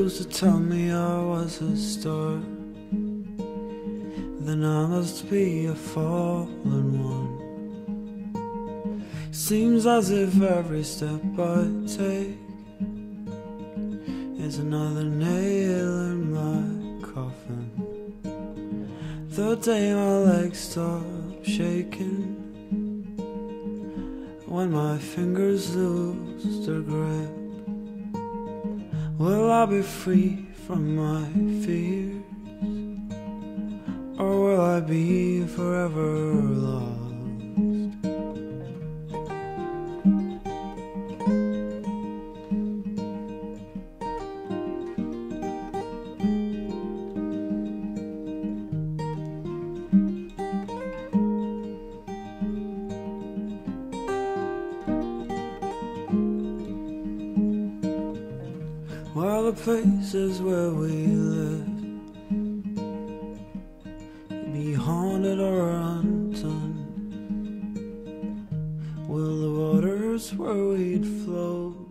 used to tell me I was a star, then I must be a fallen one. Seems as if every step I take is another nail in my coffin. The day my legs stop shaking, when my fingers lose their grip, will I be free from my fears, or will I be forever lost? Well, the places where we live be haunted or undone. Will the waters where we'd float